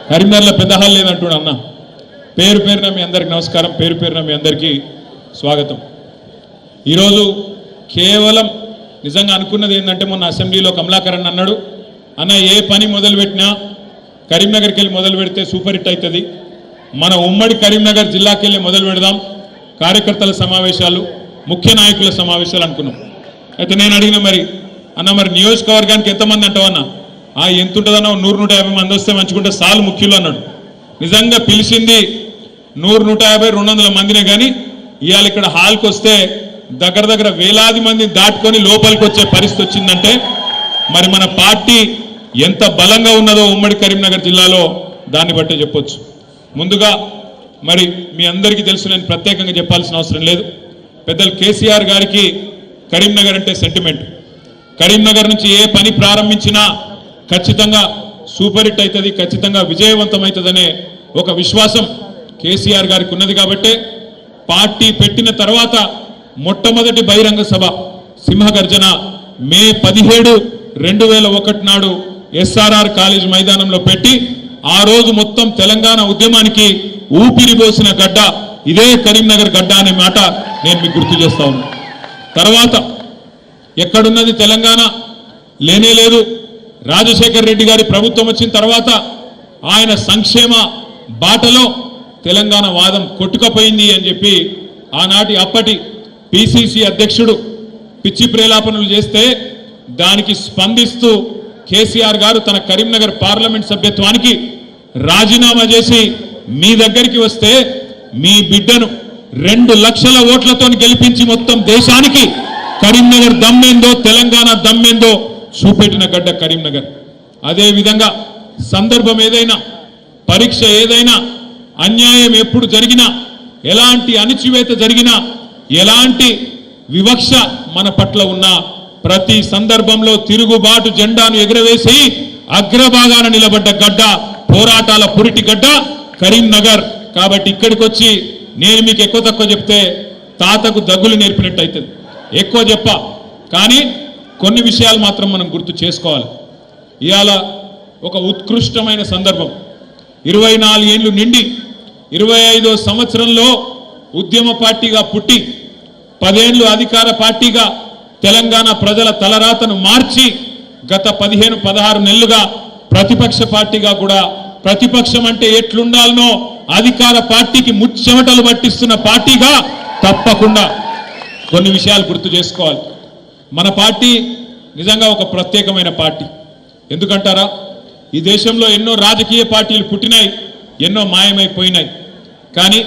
కరీంనగర్లో పెద్ద హాల్ లేదంటుడు అన్న. పేరు పేరున మీ అందరికి నమస్కారం, పేరు పేరున మీ అందరికీ స్వాగతం. ఈరోజు కేవలం నిజంగా అనుకున్నది ఏంటంటే, మొన్న అసెంబ్లీలో కమలాకరణ్ అన్నాడు, అన్న ఏ పని మొదలుపెట్టినా కరీంనగర్కి వెళ్ళి మొదలు పెడితే సూపర్ హిట్ అవుతుంది, మన ఉమ్మడి కరీంనగర్ జిల్లాకి వెళ్ళి మొదలు పెడదాం, కార్యకర్తల సమావేశాలు, ముఖ్య నాయకుల సమావేశాలు అనుకున్నాం. అయితే నేను అడిగిన, మరి అన్న మరి నియోజకవర్గానికి ఎంతమంది అంటావన్నా? ఎంత ఉంటుందన్నా, 100-150 మంది వస్తే మంచుకుంటే సాలు ముఖ్యులు అన్నాడు. నిజంగా పిలిచింది 100-150-200 మందినే, కానీ ఇవాళ ఇక్కడ హాల్కి వస్తే దగ్గర దగ్గర వేలాది మంది దాటుకొని లోపలికి వచ్చే పరిస్థితి వచ్చిందంటే మరి మన పార్టీ ఎంత బలంగా ఉన్నదో ఉమ్మడి కరీంనగర్ జిల్లాలో దాన్ని బట్టే చెప్పొచ్చు. ముందుగా మరి మీ అందరికీ తెలుసు, నేను ప్రత్యేకంగా చెప్పాల్సిన అవసరం లేదు, పెద్దలు కేసీఆర్ గారికి కరీంనగర్ అంటే సెంటిమెంట్. కరీంనగర్ నుంచి ఏ పని ప్రారంభించినా ఖచ్చితంగా సూపర్ హిట్ అవుతుంది, ఖచ్చితంగా విజయవంతమవుతుందనే ఒక విశ్వాసం కేసీఆర్ గారికి ఉన్నది. కాబట్టి పార్టీ పెట్టిన తర్వాత మొట్టమొదటి బహిరంగ సభ సింహగర్జన మే 17, 2001 నాడు ఎస్ఆర్ఆర్ కాలేజ్ మైదానంలో పెట్టి ఆ రోజు మొత్తం తెలంగాణ ఉద్యమానికి ఊపిరి పోసిన గడ్డ ఇదే కరీంనగర్ గడ్డ అనే మాట నేను మీకు గుర్తు చేస్తా ఉన్నాను. తర్వాత ఎక్కడున్నది తెలంగాణ? లేనే లేదు. రాజశేఖర్ రెడ్డి గారి ప్రభుత్వం వచ్చిన తర్వాత ఆయన సంక్షేమ బాటలో తెలంగాణ వాదం కొట్టుకపోయింది అని చెప్పి ఆనాటి అప్పటి పిసిసి అధ్యక్షుడు పిచ్చి ప్రేలాపనలు చేస్తే దానికి స్పందిస్తూ కేసీఆర్ గారు తన కరీంనగర్ పార్లమెంట్ సభ్యత్వానికి రాజీనామా చేసి మీ దగ్గరికి వస్తే మీ బిడ్డను 2 లక్షల ఓట్లతో గెలిపించి మొత్తం దేశానికి కరీంనగర్ దమ్మేందో, తెలంగాణ దమ్మేందో చూపెట్టిన గడ్డ కరీంనగర్. అదేవిధంగా సందర్భం ఏదైనా, పరీక్ష ఏదైనా, అన్యాయం ఎప్పుడు జరిగినా, ఎలాంటి అణచివేత జరిగినా, ఎలాంటి వివక్ష మన పట్ల ఉన్నా ప్రతి సందర్భంలో తిరుగుబాటు జెండాను ఎగురవేసి అగ్రభాగాన నిలబడ్డ గడ్డ, పోరాటాల పురిటి గడ్డ కరీంనగర్. కాబట్టి ఇక్కడికి వచ్చి నేను మీకు ఎక్కువ తక్కువ చెప్తే తాతకు దగ్గులు నేర్పినట్టు అవుతుంది. ఎక్కువ చెప్ప, కానీ కొన్ని విషయాలు మాత్రం మనం గుర్తు చేసుకోవాలి. ఇవాళ ఒక ఉత్కృష్టమైన సందర్భం. 24 ఏళ్ళు నిండి 25వ సంవత్సరంలో ఉద్యమ పార్టీగా పుట్టి 10 ఏళ్ళు అధికార పార్టీగా తెలంగాణ ప్రజల తలరాతను మార్చి గత 15-16 నెలలుగా ప్రతిపక్ష పార్టీగా కూడా, ప్రతిపక్షం అంటే ఎట్లుండాలనో అధికార పార్టీకి ముచ్చెమటలు పట్టిస్తున్న పార్టీగా తప్పకుండా కొన్ని విషయాలు గుర్తు చేసుకోవాలి. మన పార్టీ నిజంగా ఒక ప్రత్యేకమైన పార్టీ. ఎందుకంటారా? ఈ దేశంలో ఎన్నో రాజకీయ పార్టీలు పుట్టినాయి, ఎన్నో మాయమైపోయినాయి, కానీ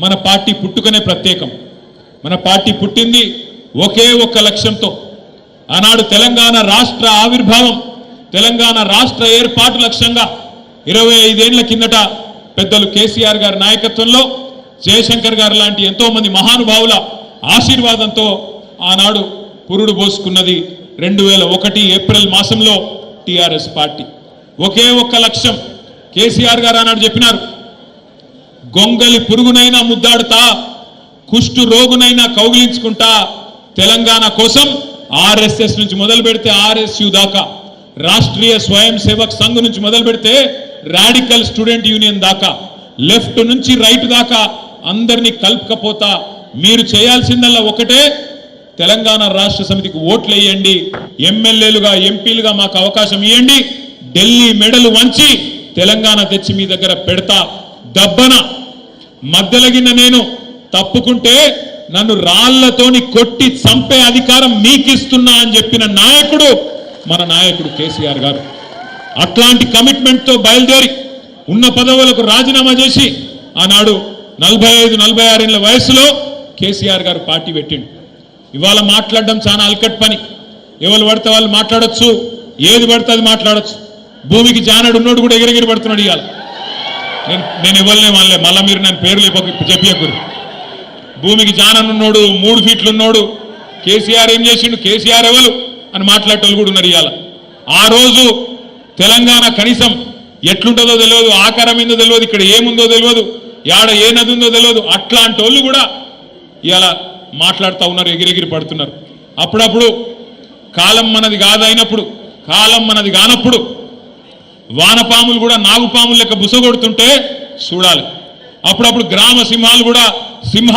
మన పార్టీ పుట్టుకనే ప్రత్యేకం. మన పార్టీ పుట్టింది ఒకే ఒక్క లక్ష్యంతో. ఆనాడు తెలంగాణ రాష్ట్ర ఆవిర్భావం, తెలంగాణ రాష్ట్ర ఏర్పాటు లక్ష్యంగా 25 ఏళ్ల కిందట పెద్దలు కేసీఆర్ గారి నాయకత్వంలో జయశంకర్ గారు లాంటి ఎంతో మంది మహానుభావుల ఆశీర్వాదంతో ఆనాడు పురుడు పోసుకున్నది 2001 ఏప్రిల్ మాసంలో టిఆర్ఎస్ పార్టీ. ఒకే ఒక్క లక్ష్యం. కేసీఆర్ గారు ఆనాడు చెప్పినారు, గొంగలి పురుగునైనా ముద్దాడుతా, కుష్టు రోగునైనా కౌగిలించుకుంటా, తెలంగాణ కోసం ఆర్ఎస్ఎస్ నుంచి మొదలు పెడితే ఆర్ఎస్యు దాకా, రాష్ట్రీయ స్వయం సేవక్ సంఘ్ నుంచి మొదలు పెడితే రాడికల్ స్టూడెంట్ యూనియన్ దాకా, లెఫ్ట్ నుంచి రైట్ దాకా అందరినీ కలుపుకపోతా మీరు చేయాల్సిందల్లా ఒకటే, తెలంగాణ రాష్ట్ర సమితికి ఓట్లు వేయండి, ఎమ్మెల్యేలుగా ఎంపీలుగా మాకు అవకాశం ఇవ్వండి, ఢిల్లీ మెడలు వంచి తెలంగాణ తెచ్చి మీ దగ్గర పెడతా, దబ్బన మధ్యలగిన నేను తప్పుకుంటే నన్ను రాళ్లతోని కొట్టి చంపే అధికారం మీకిస్తున్నా అని చెప్పిన నాయకుడు మన నాయకుడు కేసీఆర్ గారు. అట్లాంటి కమిట్మెంట్తో బయలుదేరి ఉన్న పదవులకు రాజీనామా చేసి ఆనాడు 45-46 ఏళ్ల వయసులో కేసీఆర్ గారు పార్టీ పెట్టిండు. ఇవాళ మాట్లాడడం చాలా అల్కట్ పని. ఎవరు పడితే వాళ్ళు మాట్లాడొచ్చు, ఏది పడితే అది మాట్లాడచ్చు. భూమికి జానడు ఉన్నోడు కూడా ఎగిరెగిరి పడుతున్నాడు. ఇవాళ నేను ఇవ్వలే వాళ్ళే, మళ్ళీ మీరు నేను పేర్లు చెప్పియకూరు. భూమికి జాననున్నోడు, 3 ఫీట్లు ఉన్నోడు కేసీఆర్ ఏం చేసిండు, కేసీఆర్ ఎవరు అని మాట్లాడేటోళ్ళు కూడా ఉన్నారు. ఇవాళ ఆ రోజు తెలంగాణ కనీసం ఎట్లుంటుందో తెలియదు, ఆకారం ఏందో తెలియదు, ఇక్కడ ఏముందో తెలియదు, యాడ ఏ నది ఉందో తెలియదు, అట్లాంటి వాళ్ళు కూడా ఇవాళ మాట్లాడుతూ ఉన్నారు, ఎగిరెగిరి పడుతున్నారు. అప్పుడప్పుడు కాలం మనది కాదైనప్పుడు, కాలం మనది కానప్పుడు వానపాములు కూడా నాగుపాములు లెక్క బుసగొడుతుంటే చూడాలి. అప్పుడప్పుడు గ్రామ సింహాలు కూడా